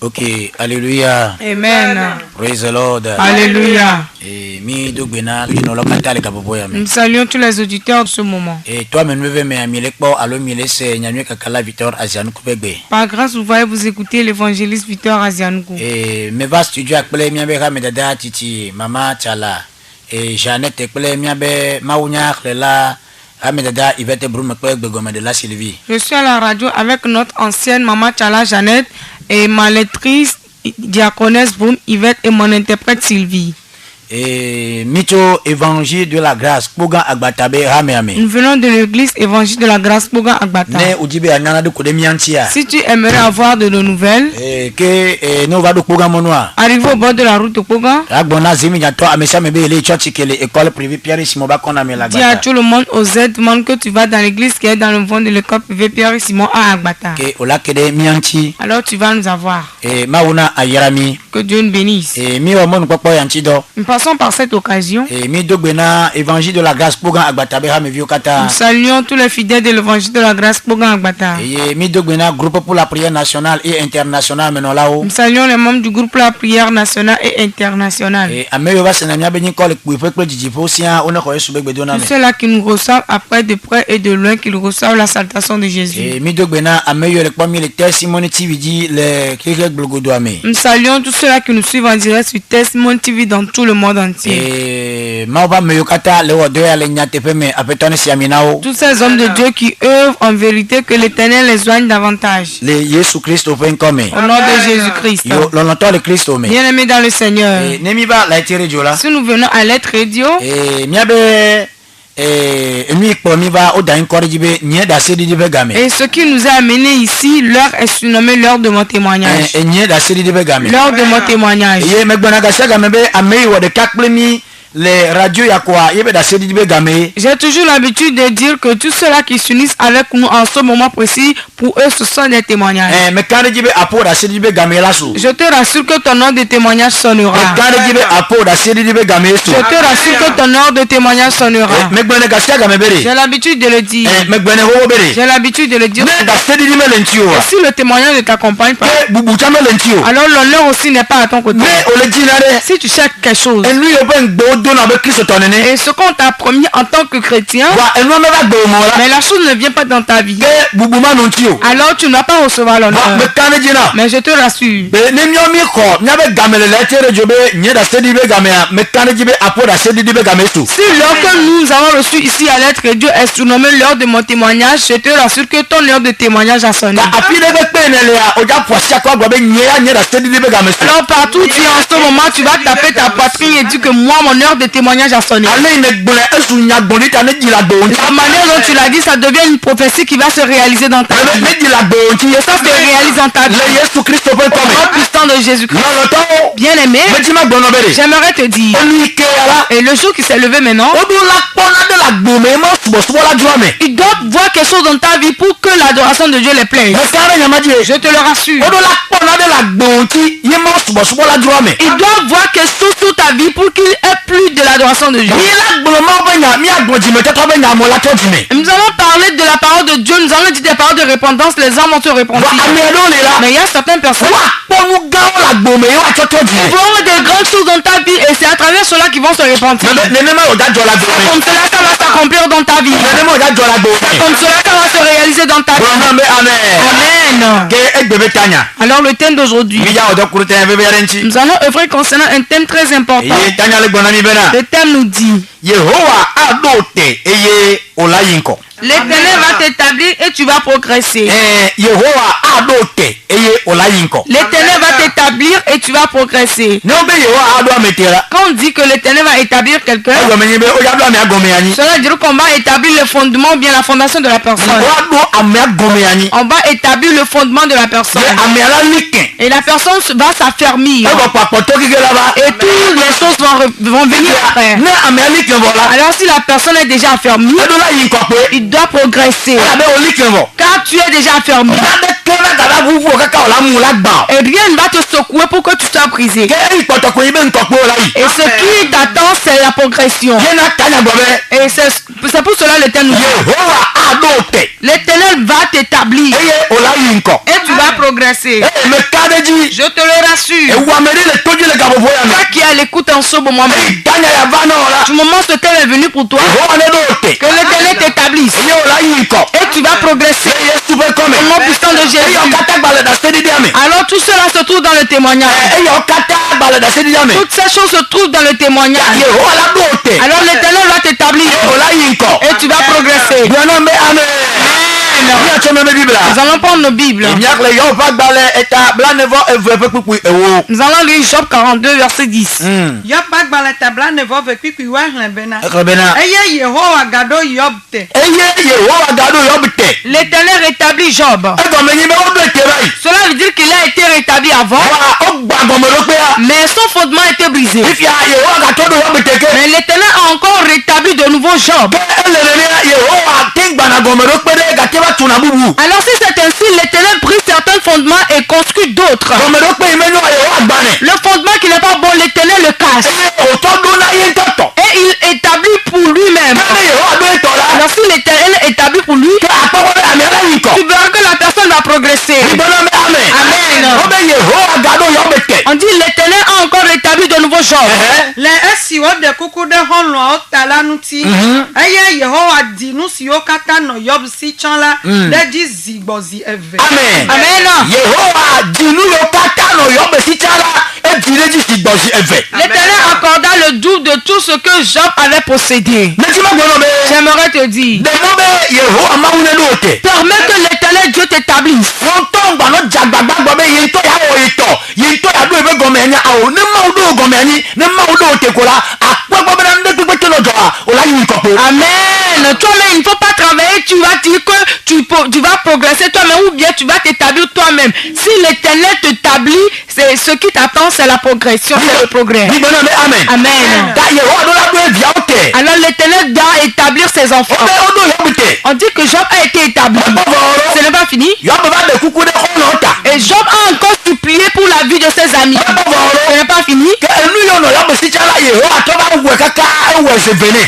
Ok, alléluia. Amen. Praise the Lord. Alléluia. Et nous saluons tous les auditeurs de ce moment. Et toi, par grâce, vous voyez, vous écoutez l'évangéliste Victor Azianoukou. Et mes vastes studios appelés Miabera Medada Titi, Mama Tchala. Et Jeannette appelée Miabe Maounia Lela. Je suis à la radio avec notre ancienne maman Tchala Jeannette et ma lectrice diaconesse Boum Yvette et mon interprète Sylvie. Et Mito évangile de la grâce Poga Agbatabe Rameame. Nous venons de l'église évangile de la grâce Poga Agbata. Si tu aimerais avoir de nos nouvelles, arrive au bord de la route de Poga. Dis à tout le monde aux aides demande que tu vas dans l'église qui est dans le fond de l'école privée Pierre et Simon à Agbata. Alors tu vas nous avoir. Que Dieu nous bénisse. Passons par cette occasion. Évangile de la grâce pour nous saluons tous les fidèles de l'évangile de la grâce pour Agbata. Groupe pour la prière nationale et internationale. Nous saluons les membres du groupe pour la prière nationale et internationale. Tous ceux-là qui nous reçoivent après de près et de loin, qui nous reçoivent la salutation de Jésus. Nous saluons tous ceux-là qui nous suivent en direct sur Testimony TV dans tout le monde entier. Tous ces hommes de Dieu qui œuvrent en vérité, que l'Éternel les soigne davantage. Au nom de Jésus-Christ. Bien-aimés dans le Seigneur. Si nous venons à l'être radio, et ce qui nous a amené ici, l'heure est surnommée l'heure de mon témoignage. L'heure de mon témoignage. Les radios j'ai toujours l'habitude de dire que tous ceux-là qui s'unissent avec nous en ce moment précis, pour eux ce sont des témoignages. Je te rassure que ton heure de témoignage sonnera. Je te rassure que ton heure de témoignage sonnera. J'ai l'habitude de le dire. J'ai l'habitude de le dire. Et si le témoignage ne t'accompagne pas, alors l'honneur aussi n'est pas à ton côté. Si tu cherches quelque chose, et ce qu'on t'a promis en tant que chrétien, mais la chose ne vient pas dans ta vie, alors tu n'as pas recevoir l'honneur. Mais je te rassure, si l'heure que nous avons reçu ici à l'être Dieu est surnommé l'heure de mon témoignage, je te rassure que ton heure de témoignage a sonné. Alors partout où tu es en ce moment, tu vas taper ta poitrine et dire que moi mon heure de témoignage a sonné. La manière dont tu l'as dit, ça devient une prophétie qui va se réaliser dans ta vie. Et ça se réalise dans ta vie. Au puissant de Jésus-Christ. Bien aimé, j'aimerais te dire, et le jour qui s'est levé maintenant, il doit voir quelque chose dans ta vie pour que l'adoration de Dieu les plaise. Je te le rassure. Il doit voir quelque chose sur ta vie pour qu'il ait plus de l'adoration de Dieu. Nous allons parler de la parole de Dieu, nous allons dire des paroles de repentance, les hommes vont se repentir. Mais il y a certaines personnes qui vont des grandes choses dans ta vie et c'est à travers cela qu'ils vont se repentir. Comme cela, ça va s'accomplir dans ta vie. Comme cela, ça va se réaliser dans ta vie. Amen. Alors le thème d'aujourd'hui, nous allons œuvrer concernant un thème très important. Le thème nous dit, l'Éternel va t'établir et tu vas progresser. L'Éternel va t'établir et tu vas progresser. Quand on dit que l'Éternel va établir quelqu'un, cela veut dire qu'on va établir le fondement ou bien la fondation de la personne. On va établir le fondement de la personne. Et la personne va s'affermir. Et toutes les choses vont venir après. Alors si la personne est déjà affermie, il doit progresser. Car tu es déjà affermi. Et rien ne va te secouer pour que tu sois brisé. Et ce qui t'attend, c'est la progression. Et c'est pour cela l'Éternel nous dit, l'Éternel va t'établir et tu vas progresser. Je te le rassure. Toi qui as l'écoute en ce moment même. Du moment où ce thème est venu pour toi, que l'Éternel t'établisse. Et tu vas progresser. Au nom puissant de Jésus. Alors tout cela se trouve dans le témoignage. Toutes ces choses se trouvent dans le témoignage. Alors l'Éternel va t'établir. Et tu vas progresser. Nous allons prendre nos Bibles. Nous allons lire Job 42 verset 10. L'Éternel rétablit Job. Cela veut dire qu'il a été rétabli avant, mais son fondement a été brisé. Mais l'Éternel a encore rétabli de nouveau Job. Alors si c'est ainsi, l'Éternel brise certains fondements et construit d'autres. Le fondement qui n'est pas bon, l'Éternel le casse. Et il établit pour lui-même. Alors si l'Éternel établit pour lui, tu verras que la personne va progresser. Amen. On dit l'Éternel a encore rétabli de nouveau Job. L'Éternel accorda le double de tout ce que Job avait possédé. J'aimerais te dire, permets que l'Éternel Dieu t'établisse. Amen. Toi-même, il ne faut pas travailler. Tu vas dire que tu vas progresser toi-même ou bien tu vas t'établir toi-même. Si l'Éternel t'établit, c'est ce qui t'attend, c'est la progression, c'est le progrès. Amen. Alors l'Éternel doit établir ses enfants. On dit que Job a été établi. Ce n'est pas fini. Et Job a encore supplié pour la vie de ses amis. Ce n'est pas fini.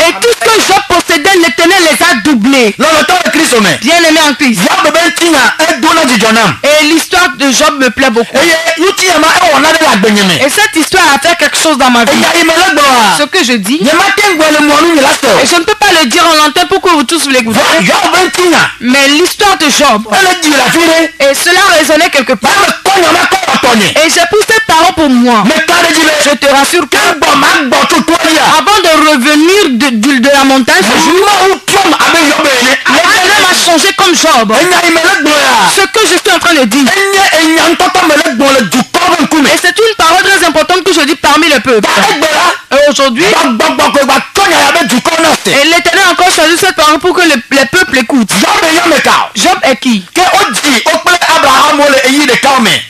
Et tout ce que Job possédait, l'Éternel les a doublés. Bien aimé en Christ. Et l'histoire de Job me plaît beaucoup. Et cette histoire a fait quelque chose dans ma vie. Ce que je dis, et je ne peux pas le dire en l'antenne pour que vous tous l'écoutez. Mais l'histoire de Job, et cela résonnait quelque part. Et j'ai pris cette parole pour moi. Je te rassure que avant de revenir de la montagne ce jour, l'Éternel m'a changé comme Job. Ce que je suis en train de dire. Et c'est une parole très importante que je dis parmi le peuple. Et aujourd'hui, et l'Éternel a encore choisi cette parole pour que les peuples écoutent. Job est qui?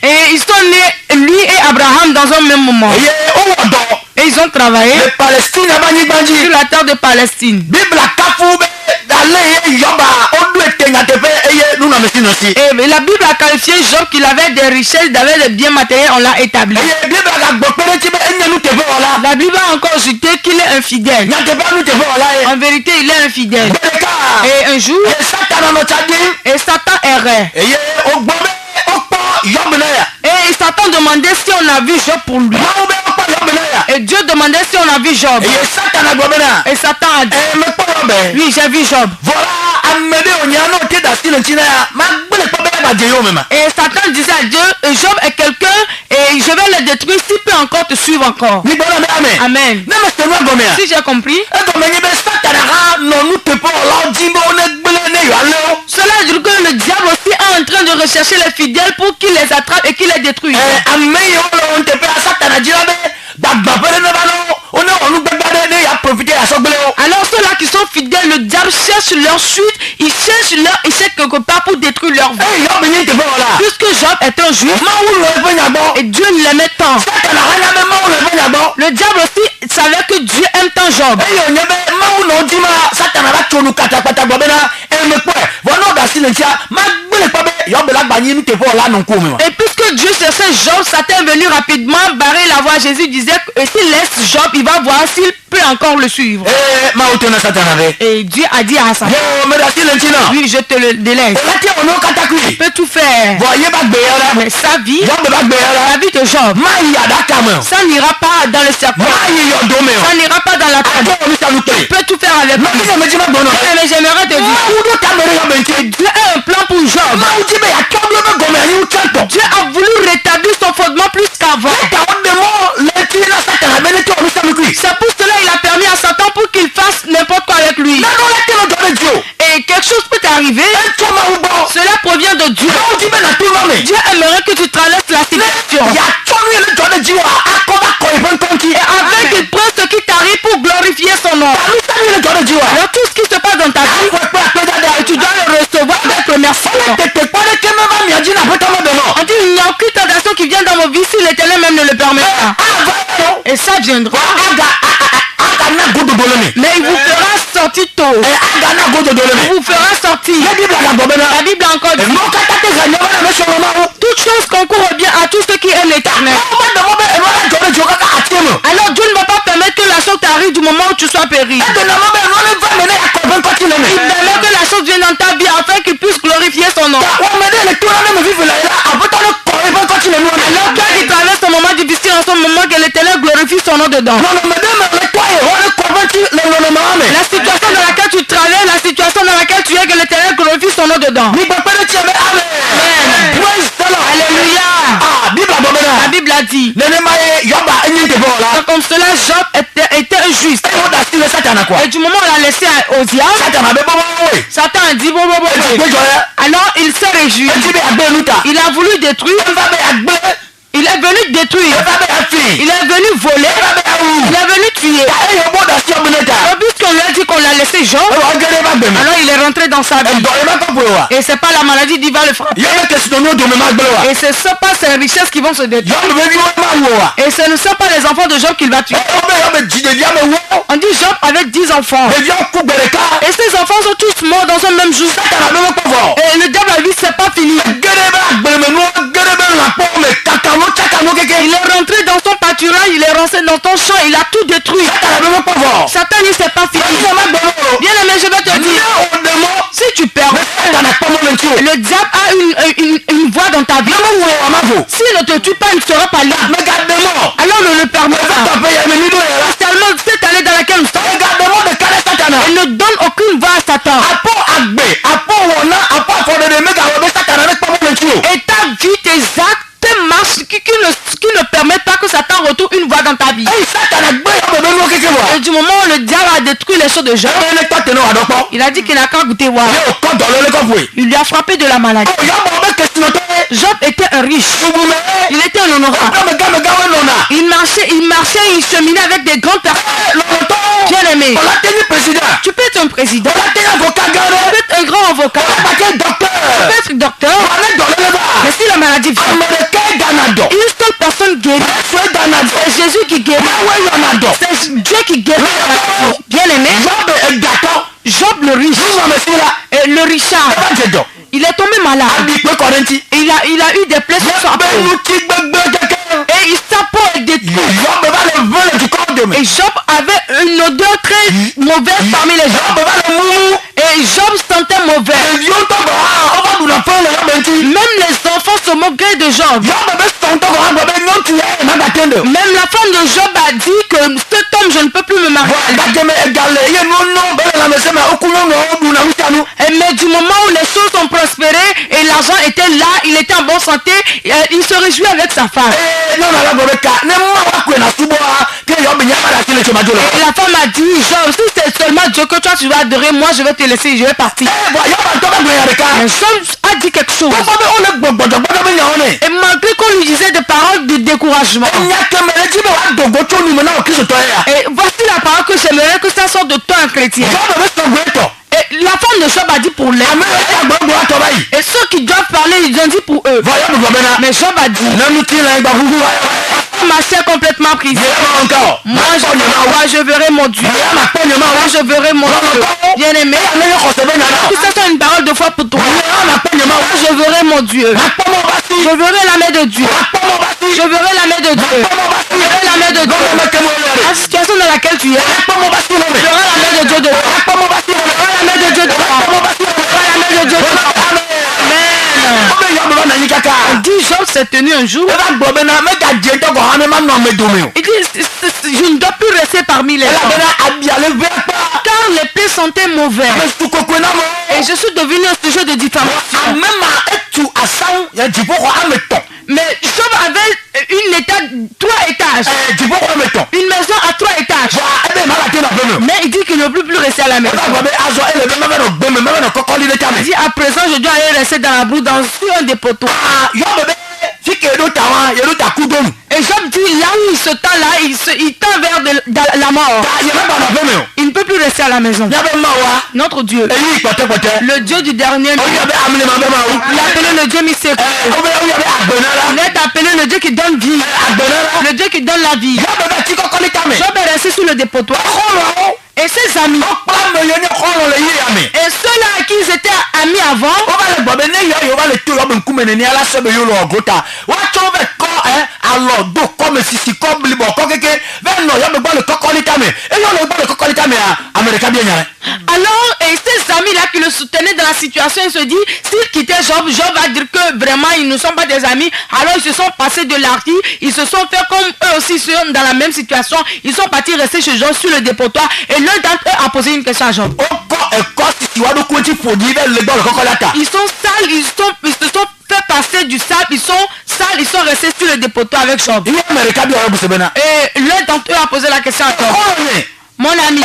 Et ils sont nés, lui et Abraham, dans un même moment. Et ils ont travaillé sur la terre de Palestine. Et la Bible a qualifié Job qu'il avait des richesses, il avait des biens matériels, on l'a établi. La Bible a encore ajouté qu'il est infidèle. En vérité, il est infidèle. Et un jour, et Satan errait. Et Satan demandait si on a vu Job pour lui. Et Dieu demandait si on a vu Job. Et Satan a dit, oui, j'ai vu Job. Et Satan disait à Dieu, Job est quelqu'un et je vais le détruire s'il peut encore te suivre encore. Amen. Si j'ai compris, cela veut dire que le diable aussi est en train de rechercher les fidèles pour qu'il les attrape et qu'il les détruise. Alors ceux-là qui sont fidèles, le diable cherche leur chute, il cherche leur échec quelque part pour détruire leur vie. Puisque Job est un juif et Dieu l'aimait tant, le diable aussi savait que Dieu aime tant Job. Et puisque Dieu cherchait Job, Satan est venu rapidement barrer la voie. Jésus disait que s'il laisse Job, il va voir s'il peut encore le suivre. Et Dieu a dit à Satan, oui, je te le délaisse. Il peut tout faire. Mais sa vie, la vie de Job, ça n'ira pas dans le cercle. Ça n'ira pas dans la tombe. Il peut tout faire avec lui. Mais j'aimerais te dire, Dieu a un plan pour Job. Dieu a voulu rétablir son fondement plus qu'avant. C'est pour cela qu'il a permis à Satan pour qu'il fasse n'importe quoi avec lui. Et quelque chose peut t'arriver. Cela provient de Dieu. Dieu aimerait que tu traverses la situation. Et afin qu'il prenne ce qui t'arrive pour glorifier son nom. Alors tout ce qui se passe dans ta vie, tu dois le recevoir avec remerciement. On dit il n'y a aucune tentation qui vient dans vos vies si l'Éternel même ne le permet pas. Et ça viendra. Mais il vous fera sortir tôt. Il vous fera sortir. La Bible a encore dit, toute chose concourt bien à tous ceux qui aiment l'Éternel. Alors Dieu ne va pas permettre que la chose t'arrive du moment où tu sois péri. Il permet que la chose vienne dans ta vie afin qu'il puisse glorifier son nom. Alors toi qui traverses un moment difficile en ce moment, que l'Éternel glorifie son nom dedans. La situation dans laquelle tu traverses, la situation dans laquelle tu es, que l'Éternel glorifie son nom dedans. Amen. Alléluia. La Bible a dit, comme cela Job était juste. Et du moment où on l'a laissé au diable, Satan a dit alors il s'est réjoui. Il a voulu détruire. Il est venu détruire. Il est venu voler. Il est venu tuer. Puisqu'on lui a dit qu'on l'a laissé Job, alors il est rentré dans sa vie. Et c'est pas la maladie qui va le frapper. Et ce ne sont pas ses richesses qui vont se détruire. Et ce ne sont pas les enfants de Job qu'il va tuer. On dit Job avait 10 enfants. Et ces enfants sont tous morts dans un même jour. Et le diable a dit c'est pas fini. Il est rentré dans son pâturage, il est rentré dans ton champ, il a tout détruit. Satan dit c'est pas fini. Bien aimé, je vais te dire, si tu perds, le diable a une voix dans ta vie. S'il ne te tue pas, il ne sera pas là. Alors ne le permets pas. Seulement cette année dans laquelle nous sommes, il ne donne aucune voix à Satan. Et ta vie, tes actes, tes marches qui ne permettent pas que Satan retrouve une voix dans ta vie. Et du moment où le diable a détruit les choses de Job, il a dit qu'il n'a qu'à goûter voir. Il lui a frappé de la maladie. Job était un riche. Il était un honorable. Il marchait, il cheminait avec des grandes personnes. Bien aimé. Tu peux être un président. Tu peux être un grand avocat. Tu peux être docteur. Mais si la maladie vient, une seule personne guérit. C'est Jésus qui guérit. C'est Dieu qui guérit. Bien aimé. Job le riche. Et le richard. Il est tombé malade. Et il a eu des plaies sur sa peau. Et sa peau est détruite. Et Job avait une odeur très mauvaise parmi les gens. Et Job sentait mauvais. Même les enfants se moquaient de Job. Même la femme de Job a dit que cet homme, je ne peux plus me marier. Mais du moment où les choses ont prospéré et l'argent était là, il était en bonne santé, il se réjouit avec sa femme. Et la femme a dit, Job, si c'est seulement Dieu que toi tu vas adorer, moi je vais te laisser, je vais partir. Mais Job a dit quelque chose. Et malgré qu'on lui disait des paroles de découragement. Et voici la parole que j'aimerais que ça sorte de toi, un chrétien. Et la femme de Job a dit pour l'air. Et ceux qui doivent parler, ils ont dit pour eux. Mais Job a dit, ma chair complètement prise. Moi, je verrai mon Dieu. Moi, je verrai mon Dieu. Bien-aimé, ça c'est une parole de foi pour toi. Moi, je verrai mon Dieu. Je verrai la main de Dieu. Je verrai la main de Dieu. Je verrai la main de Dieu. La situation dans laquelle tu es, je verrai la main de Dieu de toi. Je verrai la main de Dieu de toi. Je verrai la main de Dieu de toi. Amen. Dit Job s'est tenu un jour. Il dit, je ne dois plus rester parmi les gens. Car les plaies sentaient mauvais. Et je suis devenu un sujet de diffamation. Mais Job avait une étage, 3 étages. Une maison à 3 étages. Mais il dit qu'il ne peut plus rester à la maison. Il dit à présent je dois aller rester dans la boue sur un des poteaux. Et Job dit là où il se tend là, il tend vers la mort. Il ne peut plus rester à la maison. Notre Dieu, le Dieu du dernier, il est appelé le Dieu mystérieux. Il est appelé le Dieu qui donne vie. Le Dieu qui donne la vie. Job est resté sous le dépotoir. Et ses amis, et ceux-là à qui ils étaient amis avant, alors, et ces amis-là qui le soutenaient dans la situation, ils se disent, s'ils quittaient Job, Job va dire que vraiment ils ne sont pas des amis. Alors ils se sont passés de l'arti, ils se sont fait comme eux aussi sont dans la même situation. Ils sont partis rester chez Job sur le dépotoir. Et l'un d'entre eux a posé une question à Job. Ils sont sales, ils se sont fait passer du sable, ils sont sales, ils sont restés sur le dépotoir avec Job. Et l'un d'entre eux a posé la question à Job. Mon ami,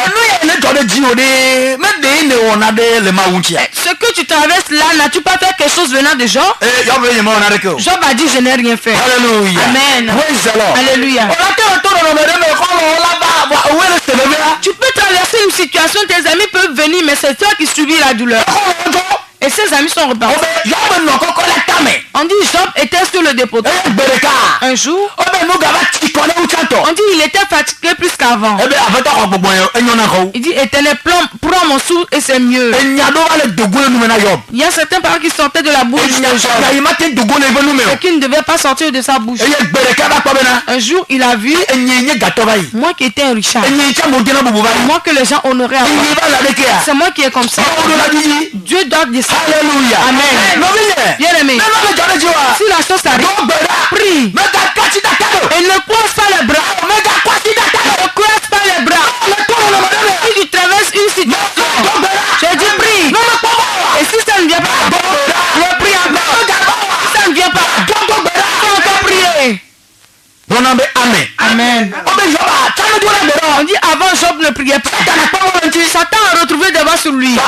ce que tu traverses là, n'as-tu pas fait quelque chose venant de Job? Job a dit, je n'ai rien fait. Alléluia. Amen. Alléluia. Tu peux traverser une situation, tes amis peuvent venir, mais c'est toi qui subis la douleur. Et ses amis sont repartis. On dit Job était sur le dépôt. Un jour, on dit il était fatigué plus qu'avant. Il dit Éternel, prends mon sou et c'est mieux. Il y a certains paroles qui sortaient de la bouche de Job et qui ne devaient pas sortir de sa bouche. Un jour, il a vu moi qui étais un richard, moi que les gens honoraient à moi. C'est moi qui est comme ça. Dieu doit descendre. Alléluia. Amen. Bien aimé, si la chose arrive, prie. Et ne croise pas les bras. Ne croise pas les bras. Si tu traverses une situation, je dis prie. Et si ça ne vient pas, je prie encore. Si ça ne vient pas, faut encore prier. Amen. On dit avant Job ne priait pas. Satan a retrouvé devant sur lui.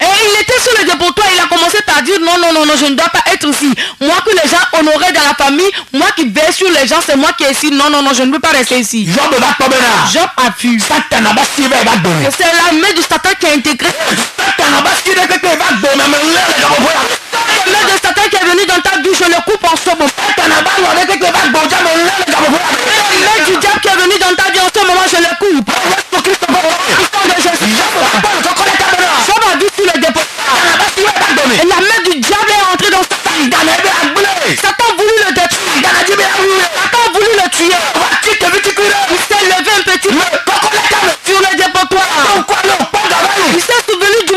Et il était sur le dépotoir, il a commencé par dire non, je ne dois pas être ici. Moi que les gens honoraient dans la famille, moi qui veille sur les gens, c'est moi qui est ici. Non, je ne peux pas rester ici. Job a fui. C'est la main du Satan qui a intégré. La main de Satan qui est venue dans ta bouche, je le coupe en ce moment. La main du diable qui est venue dans ta vie en ce moment, je le coupe. Job a vu sur le dépôt. Et la main du diable est entrée dans sa vie. Satan a voulu le détruire. Satan a voulu le tuer. Il s'est levé un petit peu sur le dépotoir. Il s'est souvenu du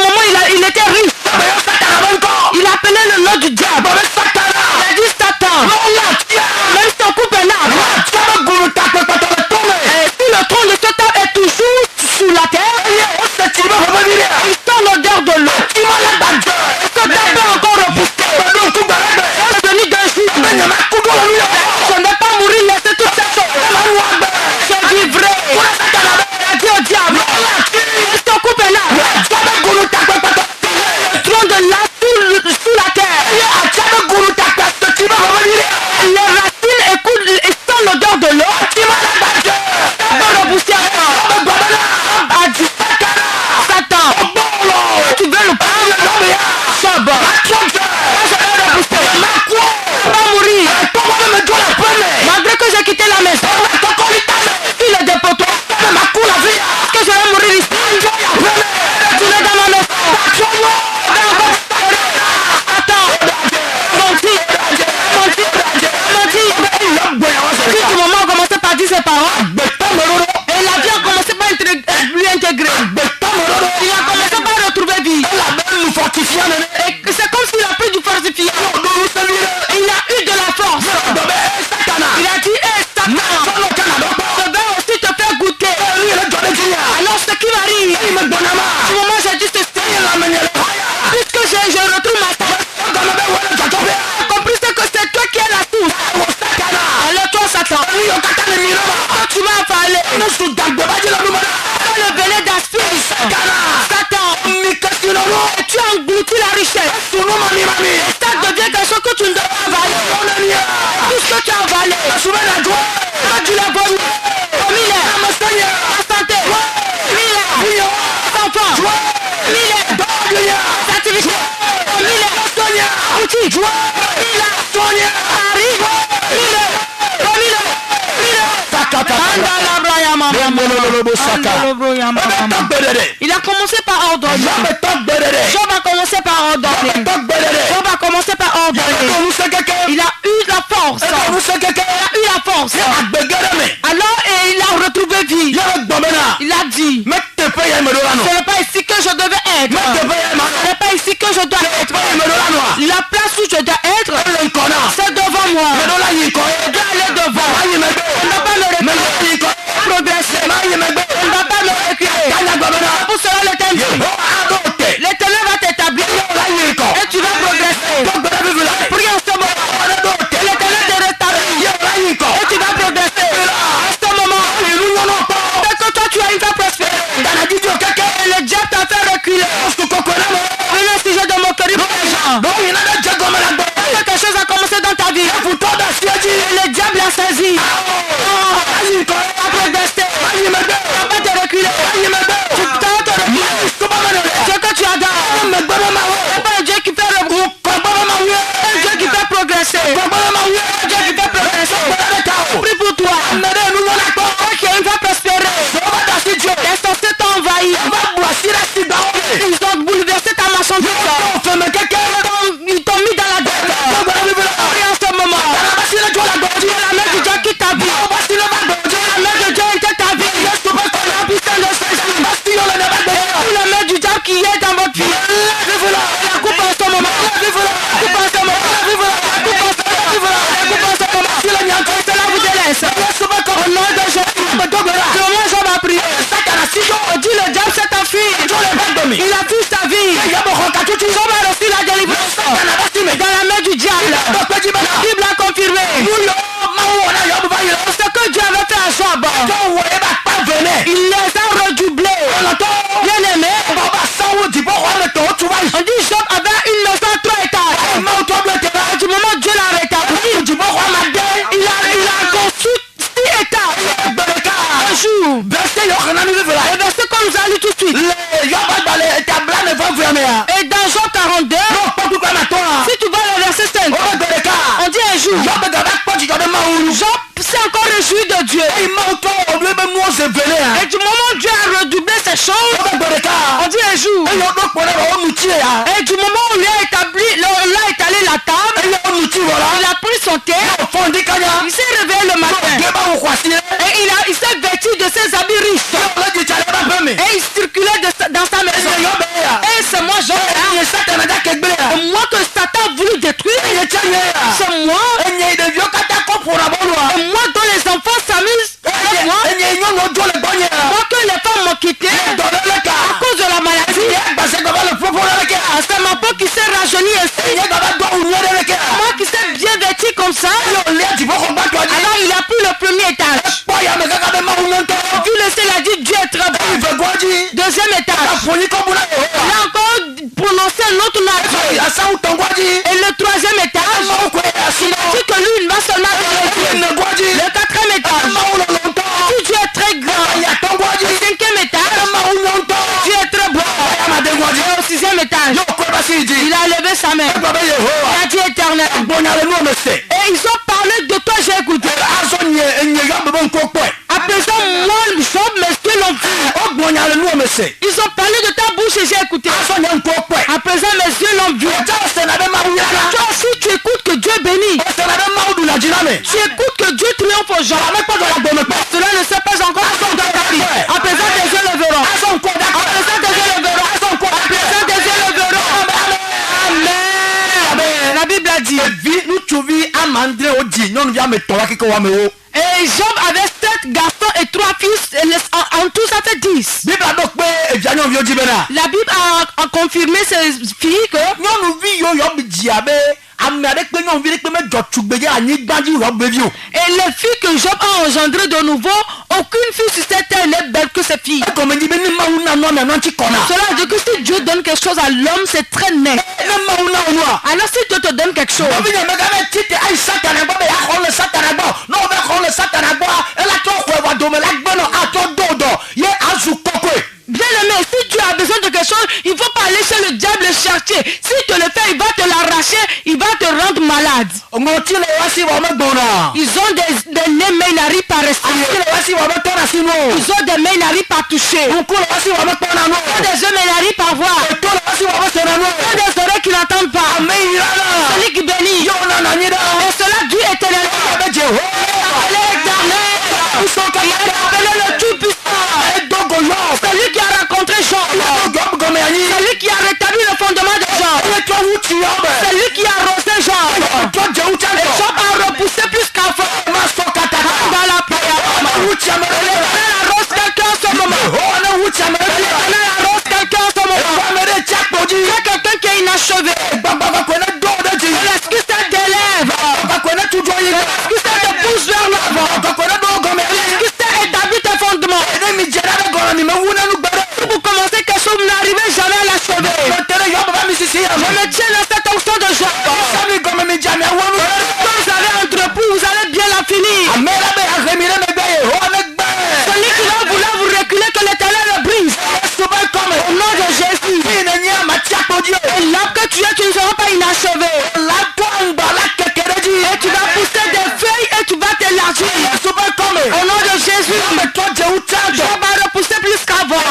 Et tu as englouti la richesse. Et ça devient quelque chose que tu ne dois pas avaler. Tout ce que tu as avalé, quand tu l'as vomi, la santé, enfants, certificat, outils, il a commencé par ordonner. Job a commencé par ordonner. Job a commencé par ordonner. Il a eu la force. Alors il a retrouvé vie. Il a dit, ce n'est pas ici que je devais être. Ce n'est pas ici que je dois être. La place où je dois être, c'est devant moi. Je dois aller devant. On ne va pas me reculer. Progresser. On ne va pas me reculer. Pour cela l'Éternel va t'établir et tu vas progresser. Prie en ce moment. L'Éternel te rétablit et tu vas progresser. En ce moment, dès que toi tu as une fois prospéré, et le diable t'a fait reculer. Venez au sujet de moquerie pour les gens. Quelque chose a commencé dans ta vie. Et le diable l'a saisi. Tu vas progresser. Tu vas pas te reculer. Tu vas te reculer. Dieu que tu adores. C'est pas un Dieu qui fait le groupe. C'est un Dieu qui fait progresser. Un Dieu qui fait progresser. Prie pour toi. Qui a une fois prospéré. Les sorciers t'ont envahi. Ils ont bouleversé ta marchandise. Ils t'ont mis dans la gueule. Et en ce moment, la main du Dieu qui t'a vu. La main de Dieu était ta vie. La puissance de Jésus. La main du diable qui est dans votre vie. La coupe en ce moment. La coupe en ce moment. Cela vous délaisse. Au nom de Jésus. Comment je vais prier? On dit le diable c'est ta fille. Il a fui sa vie. Job a reçu la délivrance dans la main du diable. La Bible a confirmé. Ce que Dieu avait fait à Job, il les a redoublés. Bien aimé, on dit Job avait une maison à 3 étages. Du moment où Dieu l'a rétabli, il a conçu 6 étages. Un jour, le verset qu'on nous a lu tout de suite. Et dans Job 42, si tu vois le verset 5, on dit un jour, Job s'est encore réjoui de Dieu. Et du moment où Dieu a redoublé ces choses, on dit un jour, et du moment où il a établi, on l'a étalé la table, il a pris son thé, il s'est réveillé le matin, et il s'est vêtu de ses habits riches, et il circulait dans sa maison. Et c'est moi, Job, et moi que Satan a voulu détruire, c'est moi, et moi dont les enfants s'amusent, moi que les femmes m'ont quitté à cause de la maladie. C'est ma peau qui s'est rajeunie ainsi. Moi qui s'est bien vêtu comme ça. Alors il a pris le premier étage. Vu le ciel a dit Dieu est très bon. Deuxième étage. Il a encore prononcé l'autre nom. Et le troisième étage, il a dit que lui il va seulement vérifier. Le quatrième étage, si Dieu est très grand. Le cinquième étage, Dieu est très bon. Et au sixième étage, il a levé sa main. Il a dit Éternel. Et ils ont parlé de toi, j'ai écouté. À présent, moi, Job, mes yeux l'ont vu. Ils ont parlé de ta bouche et j'ai écouté. À présent, mes yeux l'ont vu. Toi aussi, tu écoutes que Dieu bénit. Tu écoutes que Dieu triomphe aux gens. Cela ne s'est pas encore dans ta vie. À présent, tes yeux le verront. À présent, tes yeux le verront. À présent, tes yeux le verront. Amen. La Bible a dit. Et Job avait 7 garçons et 3 fils. En tout, ça fait 10. La Bible a confirmé ces filles que Et les filles que Job a engendrées de nouveau, aucune fille sur cette terre n'est belle que ces filles. Cela veut dire que si Dieu donne quelque chose à l'homme, c'est très net. Alors si Dieu te donne quelque chose, bien aimé, si tu as besoin de quelque chose, il ne faut pas aller chez le diable le chercher. Si tu le fais, il va te l'arracher, il va te rendre malade. Ils ont des nez, mais ils n'arrivent pas à respirer. Ils ont des mains, ils n'arrivent pas à toucher. Ils ont des yeux, mais ils n'arrivent pas à voir. Ils ont des oreilles qui n'entendent pas. Celui qui bénit. Et cela Dieu éternellement. Le Tout-Puissant. Celui qui a rencontré Job. Celui qui a rétabli le fondement de Job. Celui qui a arrosé Job. Et Job a repoussé plus qu'avant. Dans la prière. L'Éternel arrose quelqu'un en ce moment. L'Éternel arrose quelqu'un en ce moment. Il y a quelqu'un qui est inachevé. L'excuse d'élève. L'excuse de pousse vers l'avant. L'excuse d'établir tes fondements. Pour commencer quelque chose, vous n'arrivez jamais à l'achever. Je me tiens dans cette onction de Job. Quand vous avez entrepris, vous allez bien la finir. Celui qui va vouloir vous reculer, que l'Éternel le brise. Au nom de Jésus. Et là que tu es, tu ne seras pas inachevé. Et tu vas pousser des feuilles et tu vas t'élargir. Au nom de Jésus. Job va repousser plus qu'avant.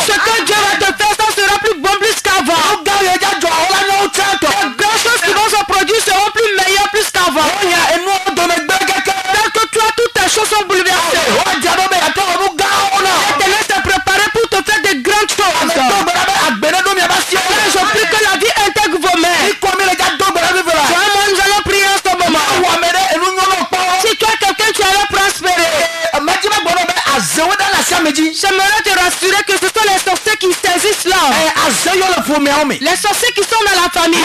Ce que Dieu va te faire, ça sera plus bon plus qu'avant. Les grandes choses qui vont se produire seront plus meilleures plus qu'avant. Dès que toi, toutes tes choses sont bouleversées. L'Éternel s'est préparé pour te faire de grandes choses. Je prie que la vie intègre vos mains. Toi, nous allons prier en ce moment. Si toi, quelqu'un, tu allais prospérer. J'aimerais te rassurer que ce sont les sorciers qui saisissent l'homme. Les sorciers qui sont dans la famille.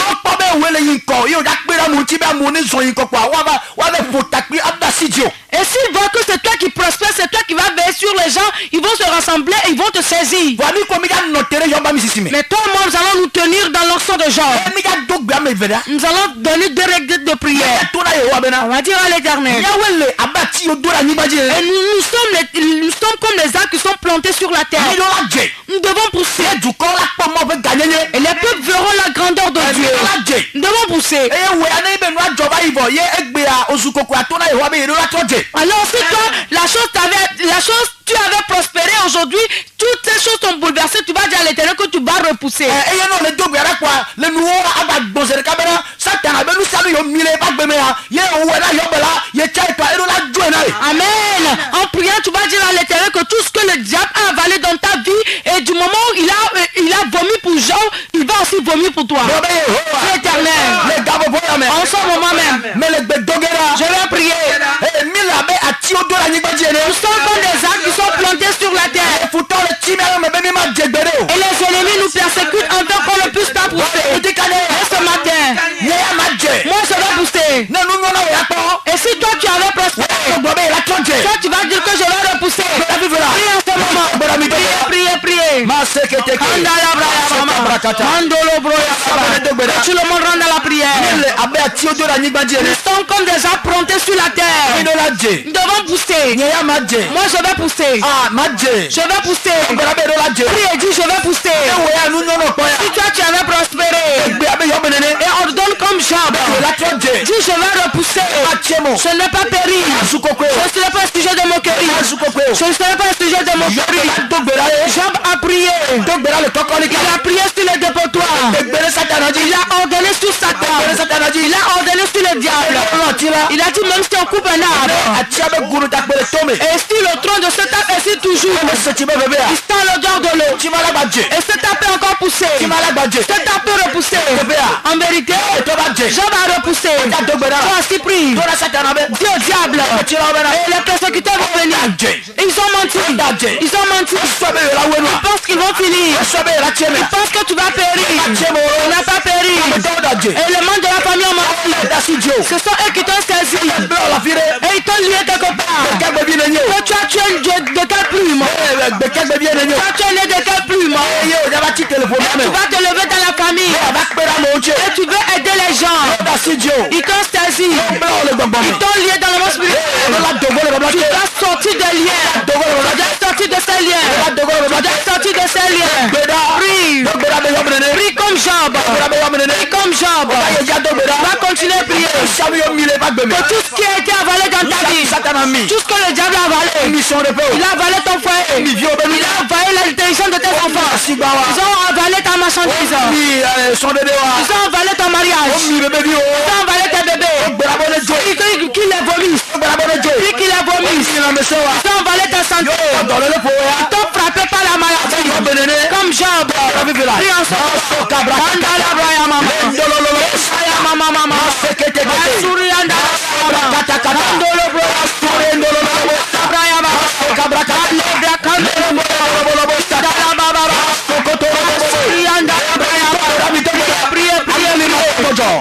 Et s'ils voient que c'est toi qui prospères, c'est toi qui vas veiller sur les gens, ils vont se rassembler et ils vont te saisir. Mais toi et moi, nous allons nous tenir dans l'onction de Job. Nous allons donner 2 règles de prière. On va dire à l'Éternel. Et nous sommes comme les arbres qui sont plantés sur la terre. Nous devons pousser. Et les peuples verront la grandeur de Dieu. Nous devons pousser. Alors si toi, la chose tu avais prospéré aujourd'hui, toutes ces choses sont bouleversées, tu vas dire à l'Éternel que tu vas repousser. Amen. En priant, tu vas dire à l'Éternel que tout ce que le diable a avalé dans ta vie, et du moment où il a vomi pour Job, il va aussi vomir pour toi. L'Éternel. En ce moment même, je vais prier. Nous sommes comme des arbres qui sont plantés sur la terre. Et les ennemis nous persécutent encore qu'on ne puisse pas pousser. Et ce matin, moi je vais pousser. Et si toi tu avais prospéré, toi tu vas dire que je vais repousser. Prie en ce moment. Priez. Tout le monde rentre dans la prière. Nous sommes comme des arbres plantés sur la terre. Nous devons pousser. Moi je vais pousser. Je vais pousser. Prie et dis je vais pousser. Si toi tu avais prospéré et ordonne comme Job, dis je vais repousser. Je n'ai pas péri. Je ne serai pas sujet de moquerie. Je ne serai pas sujet de moquerie. Job a prié. Il a prié sur le dépotoir. Il a ordonné sur Satan. Il a ordonné sur le diable. Il a dit même si on coupe un arbre, et si le tronc de cet arbre est si toujours, il sent l'odeur de l'eau. Et cet arbre peut encore pousser. Cet arbre peut repousser. En vérité, Job a repoussé. Toi aussi prie. Dis au diable. Et les persécuteurs vont venir. Ils ont menti. Ils ont menti. Ils pensent qu'ils vont finir. Ils pensent que tu vas périr. On n'a pas péri. Et les membres de la famille ont menti. Ce sont eux qui t'ont saisi. Et ils t'ont lié quelque part. Que tu as tué de quelle plume? Tu as tué de quelle plume? Tu vas te lever dans la famille. Et tu veux aider les gens. Ils t'ont saisi. Ils t'ont lié dans le monde spirituel. Tu dois sortir des liens. Tu dois sortir de ces liens. Tu dois sortir de ces liens. Prie. Prie comme Job. Prie comme Job. Va continuer à prier. Que tout ce qui a été avalé dans ta vie, tout ce que le diable a avalé, il a avalé ton foyer. Il a avalé l'intelligence de tes enfants. Ils ont avalé ta marchandise. Ils ont avalé ton mariage. Ils ont avalé tes bébés. Qu'ils les vomissent. Qu'ils les vomissent. Ils ont avalé ta santé. Ils t'ont frappé par la maladie. Comme Job. Prie ensemble.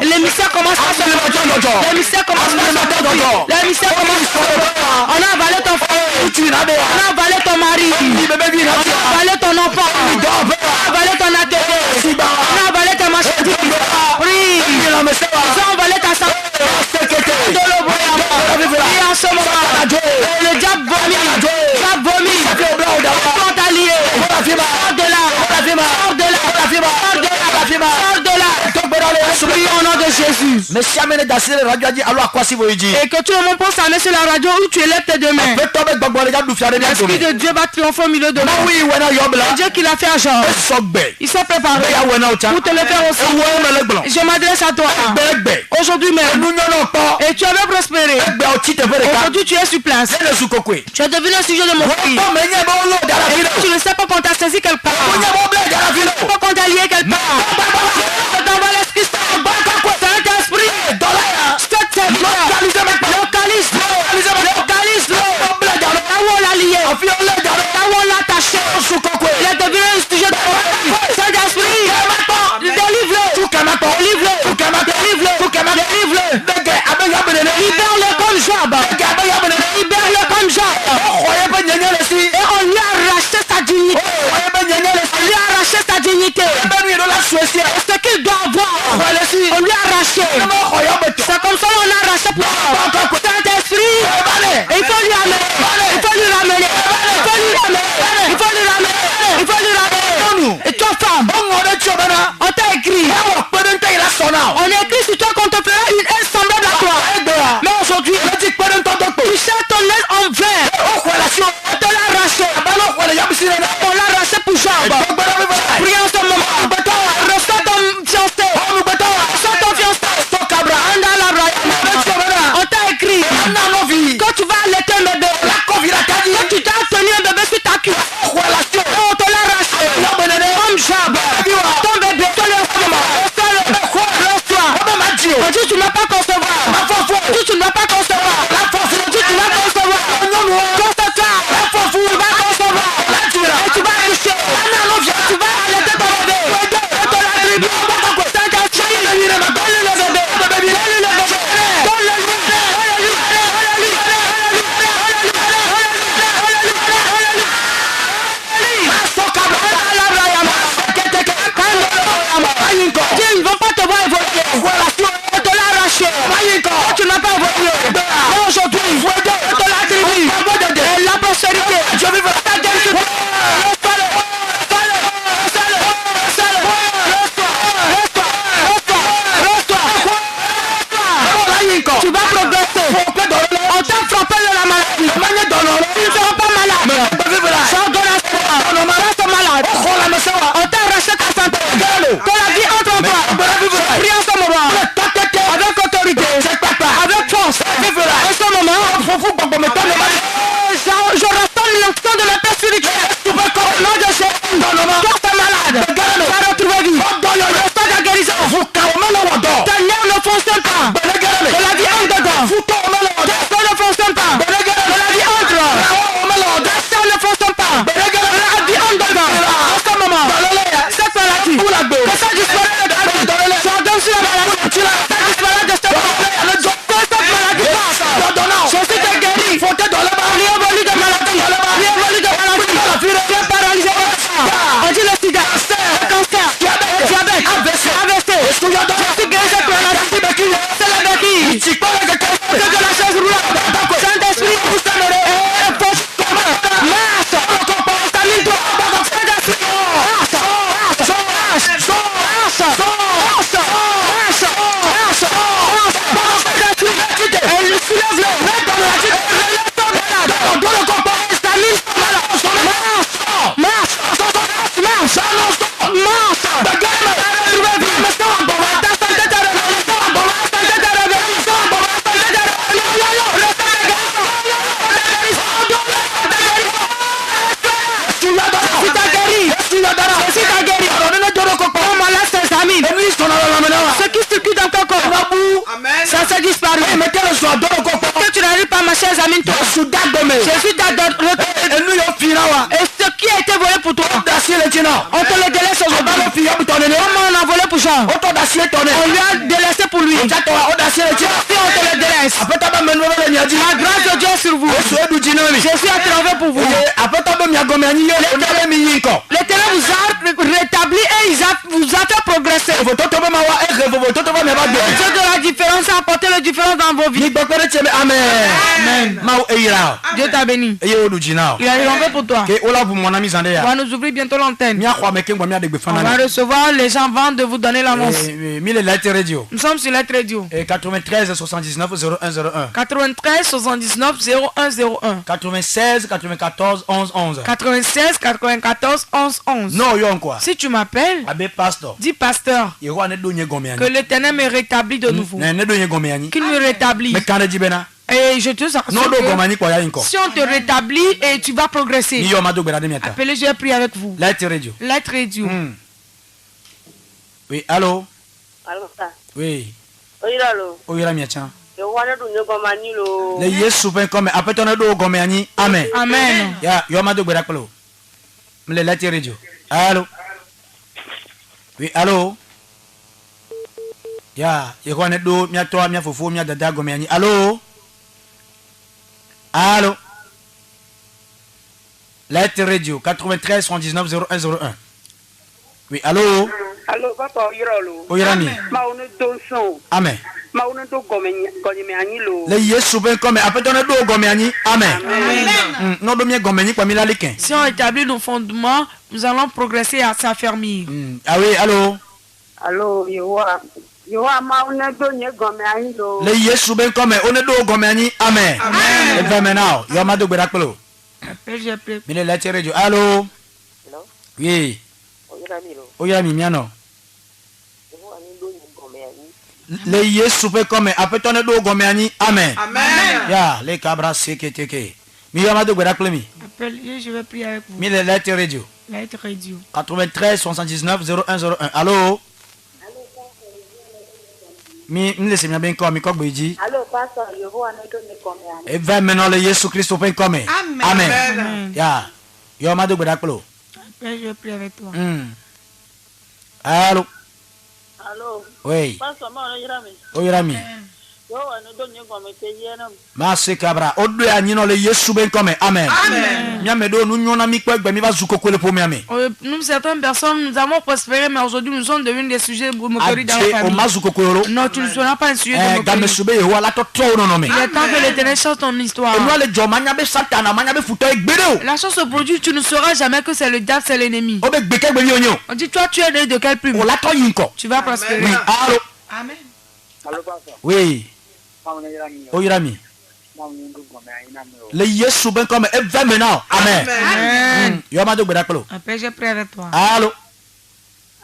L'émission commence à se lever. L'émission commence à se lever. L'émission commence à se lever. On a avalé ton frère. On a avalé ton mari. On a avalé ton enfant. On a avalé ton atelier. On a avalé ta marchandise. Prie. Ils ont avalé ta santé. Et en ce moment, le diable vomit. Le diable vomit. Sont alliés. Sors de là. Sors de là. Sors de là. Sors de là. Prie au nom de Jésus. Et que tout le monde pense à mettre sur la radio où tu élèves tes deux mains. L'Esprit de Dieu va triompher au milieu de nous. Dieu qui l'a fait à Jean. Il s'est préparé pour te le faire aussi. Je m'adresse à toi. Aujourd'hui même. Et tu avais prospéré. Aujourd'hui tu es sur place. Tu es devenu un sujet de mon cri. Et tu ne sais pas qu'on t'a saisi quelque part. Tu ne sais pas qu'on t'a lié quelque part. Dans l'esprit Saint-Esprit. Localise. Là où on l'a lié. Là où on l'a attaché. Il est devenu un sujet de mon cri. Saint-Esprit. Délivre-le. Libère-le comme Job. Libère-le comme Job. Et on lui a arraché sa dignité. On lui a arraché sa dignité. Ce qu'il doit avoir, on lui a arraché. C'est comme ça qu'on a arraché pour Saint-Esprit. Et il faut lui ramener. Il faut lui ramener. Il faut lui ramener. Il faut lui ramener. Il faut lui ramener. Et toi femme, on t'a écrit. On a écrit sur toi qu'on te fera une aide semblable à toi. Mais aujourd'hui, tu cherches ton aide en vain. On te l'a arraché. On l'a arraché pour Job. Prie en ce moment. Reçois maladie. Que ça disparaisse de ta vie. J'ordonne sur la maladie. Que ça disparaisse de ta vie. Que cette maladie passe. Jésus t'a guéri. Rien volu de maladie. Rien volu de maladie. Tu es paralysé. On dit le sida, le cancer, le diabète, AVC. Jésus guérit cette maladie. C'est la béquille. C'est de la chaise roulante. Saint-Esprit, ce qui circule dans ton corps, ça s'est disparu. Que tu n'arrives pas, ma chère amie, toi. Jésus t'a donné. Et ce qui a été volé pour toi, on te le délaisse aujourd'hui. Comment on a volé pour Jean, on lui a délaissé pour lui. Si on te le délaisse, la grâce de Dieu est sur vous. Jésus a travaillé pour vous. L'Éternel vous a rétabli et vous a fait progresser. Dieu de la différence a apporté la différence dans vos vies. Amen. Dieu t'a béni. Il a rendu pour toi. On va nous ouvrir bientôt l'antenne. On va recevoir les gens avant de vous donner l'annonce. Nous sommes sur Lettre Radio. 93 79 0101. 93 79 0101. 96 94 11 11. 96 94 11 11. Non, yon quoi? Si tu m'appelles, dis pasteur, que l'Éternel me rétablit de nouveau. Qu'il me rétablit. Et je te sens. Si on te rétablit et tu vas progresser. Appelez, je vais prier avec vous. Lettre Radio. Lettre Radio. Oui, allô? Allô, ça? Oui. Oui, allô? Oui, la mienne. Je vois le double gomani lo. Le Yesu ben comme après ton do gomani. Amen. Amen. Ya, yo ma do gbera pelo. Le Lettre Radio. Allô? Oui, allô? Ya, ye ko ne do mi ato mi afofo mi adada gomani. Allô? Allô? Lettre Radio 93 79 0101. Oui, allô? Allô, papa, oyiralo. Oyirami. Maunu donson. Amen. Maunu do gomani lo. Le Yesu ben comme après ton do gomani. Amen. Non do mi gomani kwa mi la lekin. Si on établit nos fondements, nous allons progresser à s'affermir. Ah oui, allô? Allô, yo maunu do nye gomani lo. Le Yesu ben comme on do gomani. Amen. Et ben maintenant, yo ma do gbera pelo. J'ai appelé. Mi le Lettre Radio. Allô? Hello? Oui. Oyirami lo. Oyirami miano. Yo ani do nye gomani. Le Yesu ben comme après ton do gomani. Amen. Ya, le cabra seketeke. Mi yo ma do gbera pelo mi. Appelez, je vais prier avec vous. Mi le Lettre Radio. Lettre Radio. 93 79 0101. Allô? Mi laisse bien bien comme mi ko gbeji. Allô, pasteur, yo ani do nye gomani. Et va maintenant le Yesu Christ ben comme. Amen. Ya. Yo ma do gbera pelo. Appelez, je vais prier avec toi. Allô? Allô? Oui. Pasteur, ma oyirami. Oyirami. Yo ani do nye gomani te yenam. Merci cabra. Odo ya nyino le Yesu ben comme. Amen. Miame do nu nyona mi ko egbe mi ba zuko kwele po miame. Nous, certaines personnes, nous avons prospéré, mais aujourd'hui, nous sommes devenus des sujets de moquerie dans la O famille. ma zuko kwelo. Non, tu ne seras pas un sujet de Ga me moquerie. sube Yehowa la to tro no no me. Il est temps que l'Éternel change ton histoire. E no le jo manya be satana manya be futo egbere o. La chose se produit, tu ne sauras jamais que c'est le diable, c'est l'ennemi. O be gbeke egbe mi onyo. On dit, toi, tu es né de quelle plume? O la to yin ko. Tu vas prospérer. Oui, allô. Amen. Allô, pasteur. Oui. Maunu oyirami. Oyirami. Maunu do gomani na me o. Le Yesu ben comme e va maintenant. Amen. Yo ma do gbera pelo. Après, j'ai prié avec toi. Allô.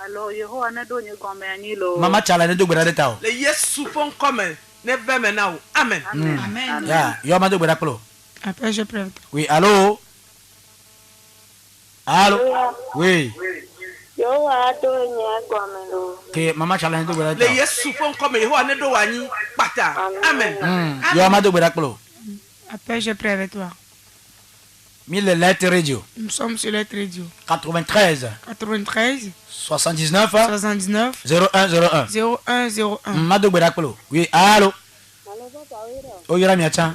Allô, yo ani do nye gomani lo. Mama chala ne do gbera de ta o. Le Yesu font comme ne veut maintenant. Amen. Amen. Ya, yo ma do gbera pelo. Après, j'ai prié avec toi. Oui, allô. Allô. Oui. Yo do nye gomani lo. Que mama chala ne do gbera de Le ta. Yesu font comme Yehowa ne do wani pata. Amen. Yo ma do gbera pelo. Après, j'ai prié avec toi. 1000 lettres radio. Nous sommes sur Lettres Radio. 93 93 79 79 0101. 0101. Mado Berakolo. Oui, allô. Oyera miacha.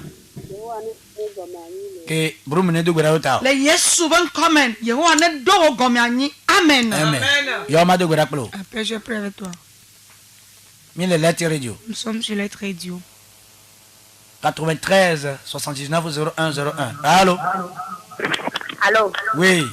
Que Brumene do Berata. Le Yesu ben komen. Yehowa ne do gomiani. Amen. Amen. Yo Mado Berakolo. Après, je prie avec toi. 1000 lettres radio. Nous sommes sur Lettres Radio. 93 79 0101. Allô. Allô. Oui.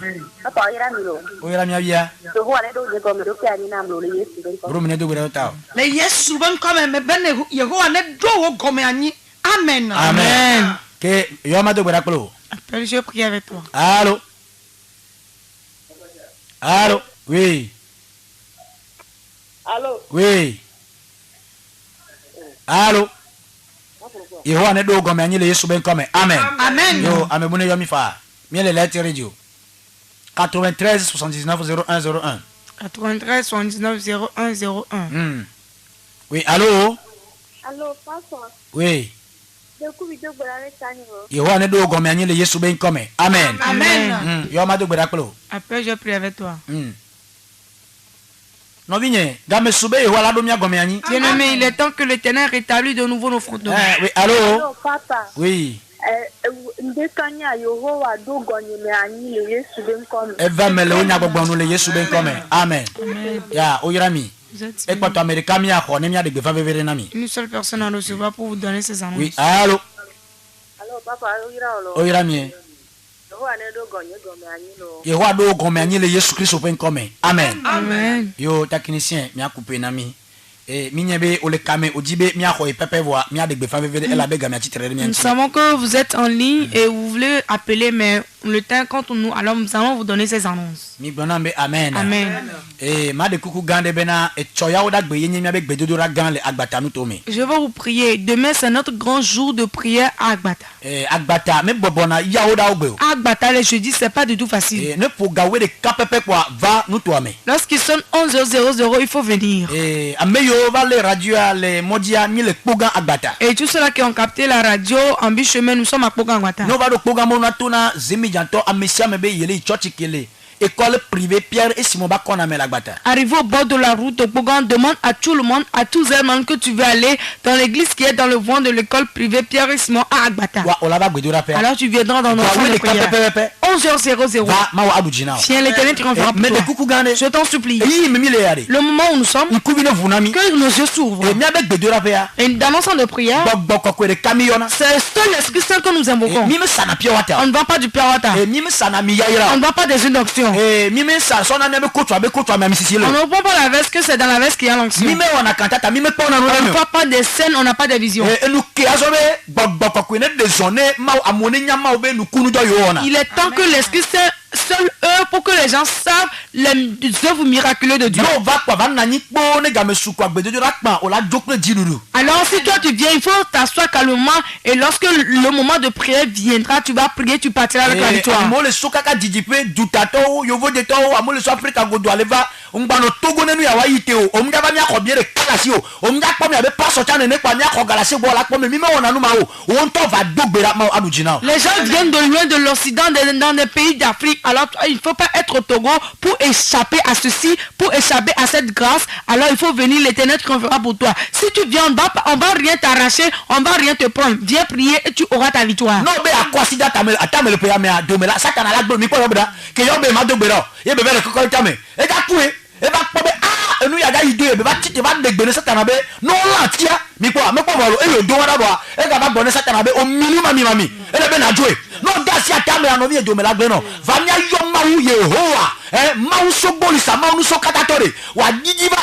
Papa ira milo. Oyera miabia. Yehowa ne do je gomi do kia ni namlo le Yesu ben komen. Brumene do Berata. Le Yesu ben komen. Me ben Yehowa ne do gomiani. Amen. Amen. Que yo Mado Berakolo. Après, je prie avec toi. Allô. Allô. Oui. Allô. Oui. Allô. Yehowa ne do gome anyi le Yesu ben come. Amen. Amen. Yo amebune yo mi fa. Mi le lettre radio. 93 79 0101. 93 79 0101. Oui, allô. Allô, papa. Oui. De ku video gbara tani ho. Yehowa ne do gome anyi le Yesu ben come. Amen. Amen. Yo ma do gbera klo. Après, je prie avec toi. No binye, game sube Yehowa la do mi gome anyi. Bien-aimé, il est temps que l'Éternel rétablisse de nouveau nos fondements. Oui, allô. Allô, papa. Oui. Ndekanya Yehowa do gonye me anyi le Yesu ben komme. Eva mele onya gbogbo nu le Yesu ben come. Amen. Ya, oyirami. Vous êtes E kwato America mi akho ne mi ade gbefa vevere na mi. une seule personne à recevoir pour vous donner ces annonces. Oui, allô. Allô, papa, oyira olo. Oyirami. Yehowa ne do gonye gome anyi lo. Yehowa do gome anyi le Yesu Christ ben come. Amen. Amen. Yo technicien mi akupe na mi. Mi nyebe ole kame ojibe mi akho pepe voa mi ade gbefa vevere ela be gami atitere mi Nous anti. savons que vous êtes en ligne et vous voulez appeler, mais le temps quand nous, alors nous allons vous donner ces annonces. Mi bonambe amen. Amen. Ma de kuku gande bena e choya oda gbe yenye mi abe gbedodo ra gan le agbata nu to me. Je vais vous prier. Demain, c'est notre grand jour de prière à Agbata. Agbata me bobona ya oda ogbe o. Agbata, les jeudis, c'est pas du tout facile. Ne pour gawe de kapepe kwa va nu to ame. Lorsqu'il sonne 11h00, il faut venir. Ameyo va le radio les modia mi le pogan agbata. Et tous ceux-là qui ont capté la radio en chemin, nous sommes à Pogangwata. No va do pogan mo na tona zemi janto amesia mebe yele church kele. École privée Pierre et Simon Bakona Melagbata. Arrivé au bord de la route, Pogan demande à tout le monde, à tous les gens que tu veux aller dans l'église qui est dans le vent de l'école privée Pierre et Simon à Agbata. Alors tu viendras dans notre salle de prière. 11h00. Viens, l'Éternel te renverra pour toi. Je t'en supplie. Le moment où nous sommes, que nos yeux s'ouvrent. Et dans notre salle de prière, c'est seul l'Esprit Saint que nous invoquons. On ne vend pas du pure water. On ne vend pas des huiles d'onction. On ne prend pas la veste que c'est dans la veste qu'il y a l'onction. On ne voit pas des scènes, on n'a pas de vision. Il est temps que l'Esprit Saint seul eux pour que les gens savent les œuvres miraculeuses de Dieu. Alors si toi tu viens, il faut t'asseoir calmement et lorsque le moment de prière viendra, tu vas prier, tu partiras avec la victoire. Les gens viennent de loin de l'Occident, dans des pays d'Afrique. Alors il ne faut pas être au Togo pour échapper à ceci, pour échapper à cette grâce. Alors il faut venir, l'Éternel triomphera pour toi. Si tu viens, on va rien t'arracher, on va rien te prendre. Viens prier et tu auras ta victoire. Enu ya ga ide be ba tite ba de gbene satana be no la tia mi kwa me kwa balo e yo do wada do e ga ba gbone satana be o minima mi mami e le be na joe no da si atame ya no mi e do me la gbe no va mi ayo ma wu Yehowa ma wu so boli sa ma wu so katatore wa jiji ba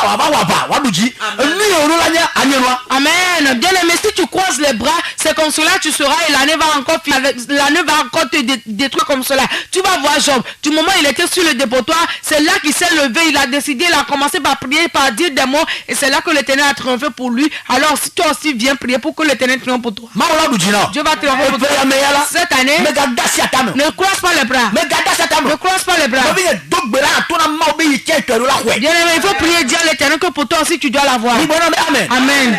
wa duji ni o la nya anyenwa. Amen. Bien aimé, si tu croises les bras, c'est comme cela tu seras et l'année va encore te détruire comme cela. Tu vas voir Job. Du moment où il était sur le dépotoir, c'est là qu'il s'est levé, il a décidé, il a commencé par prier, par dire des mots et c'est là que l'Éternel a triomphé pour lui. Alors si toi aussi viens prier pour que l'Éternel triomphe pour toi. Dieu va triompher pour toi. Cette année, ne croise pas les bras. Ne croise pas les bras. Bien-aimé, il faut prier dire à l'Éternel que pour toi aussi tu dois l'avoir. Amen.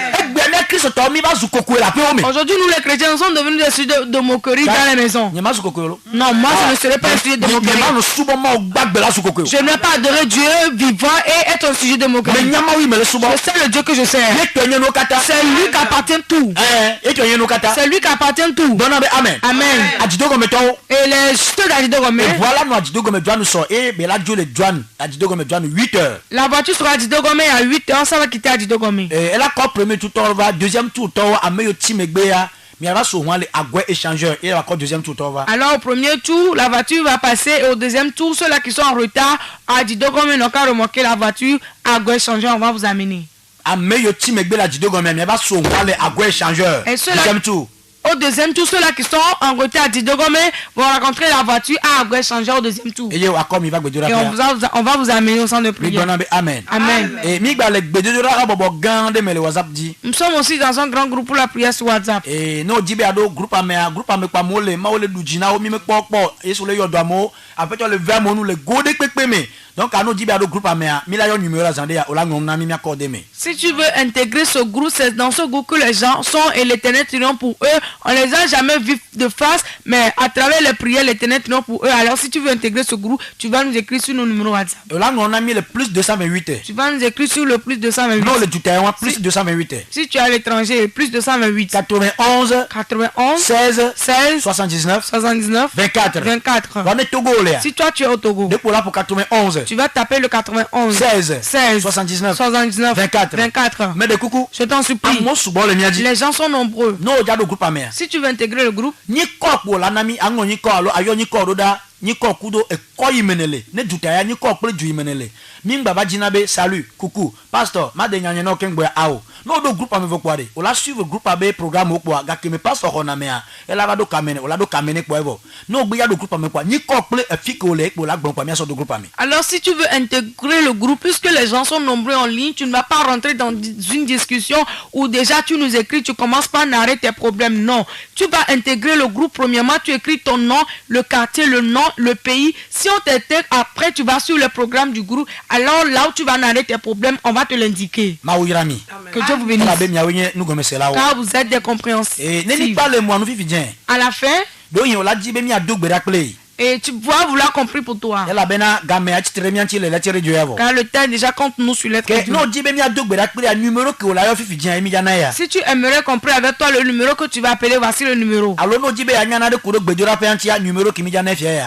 Aujourd'hui, nous les chrétiens, nous sommes devenus des sujets de moquerie dans les maisons. Non, moi je ne serai pas un sujet de moquerie. Je n'ai pas adoré Dieu vivant et être un sujet de moquerie. Je sais le Dieu que je sers. C'est lui qui appartient tout. C'est lui qui appartient tout. Amen. Et les chutes d'Adidogome. La voiture sera à Adidogome à 8h, ça va quitter Adidogome. Elle a encore premier tour, deuxième tour, à meilleur team Egbeya. Alors au premier tour, la voiture va passer et au deuxième tour, ceux-là qui sont en retard, à Adidogome n'ont qu'à remorquer la voiture, à Agwe échangeur, on va vous amener. Et deuxième tour. Au deuxième tour, ceux-là qui sont en retard à Didogome vont rencontrer la voiture à Agwe changer au deuxième tour. Et on va vous amener au centre de prière. Amen. Amen. Nous sommes aussi dans un grand groupe pour la prière sur WhatsApp. Donc, si tu veux intégrer ce groupe, c'est dans ce groupe que les gens sont et l'Éternel triomphe pour eux. On les a jamais vus de face, mais à travers les prières, l'Éternel triomphe pour eux. Alors, si tu veux intégrer ce groupe, tu vas nous écrire sur nos numéros WhatsApp. Là, on a mis le plus 228. Tu vas nous écrire sur le plus 228. Non, le Taïwan, plus 228. Si tu es à l'étranger, plus 228. 91 16 79 24. Si toi tu es au Togo, pour 91. tu vas taper le 91 16 79 24. Mais de coucou, je t'en supplie. Les gens sont nombreux. Si tu veux intégrer le groupe, salut, coucou, pasteur, ma dernière no kengboya ao. No do groupe ame vokwade. Ola suivre groupe abe programme okwa gake me pasteur onamea. Ela va do kamene, ola do kamene kwa evo. No gbe ya do groupe ame kwa. Ni kople efike ole ko la gbon kwa mi so do groupe ame. Alors si tu veux intégrer le groupe, puisque les gens sont nombreux en ligne, tu ne vas pas rentrer dans une discussion où déjà tu nous écris, tu commences par narrer tes problèmes. Non, tu vas intégrer le groupe. Premièrement, tu écris ton nom, le quartier, le nom, le pays. Si on t'intègre, après tu vas sur le programme du groupe. Alors là où tu vas narrer tes problèmes, on va te l'indiquer. Que Dieu vous bénisse. Car vous êtes des compréhensifs. À la fin, et tu vas vouloir compris pour toi. Car le temps déjà compte nous sur l'être. Si tu aimerais comprendre avec toi le numéro que tu vas appeler, voici le numéro.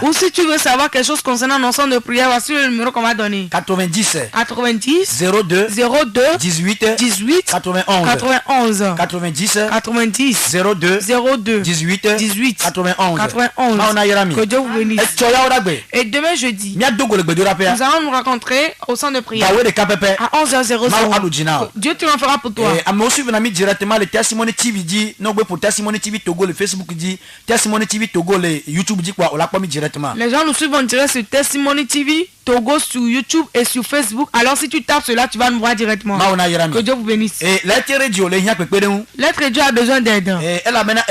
Ou si tu veux savoir quelque chose concernant nos centres de prière, voici le numéro qu'on va donner. 90 02 18 91 90 02 18 91. Que Dieu vous bénisse. Et demain jeudi, nous allons nous rencontrer au centre de prière à 11h00. Dieu te l'en fera pour toi. Directement le Testimony TV dit non pour Testimony TV Togo, le Facebook dit Testimony TV Togo, le YouTube dit quoi, on l'a pas mis directement. Les gens nous suivent en direct sur Testimony TV Togo, sur YouTube et sur Facebook. Alors si tu tapes cela, tu vas nous voir directement. Que Dieu vous bénisse. Et l'être radio a besoin d'aide. Elle a maintenant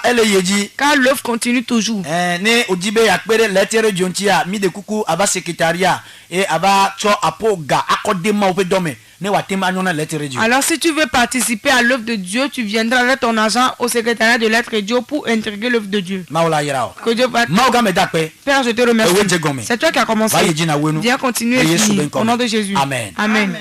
elle est dit car l'œuvre continue toujours. Ne Odibe yakpere l'être radio ntia mi de coucou ava secrétariat et ava cho apoga accordement au dome. Alors si tu veux participer à l'œuvre de Dieu, tu viendras avec ton argent au secrétariat de l'être radio pour intégrer l'œuvre de Dieu. Que Dieu va. Père, je te remercie. C'est toi qui as commencé. Viens continuer au nom de Jésus. Amen. Amen.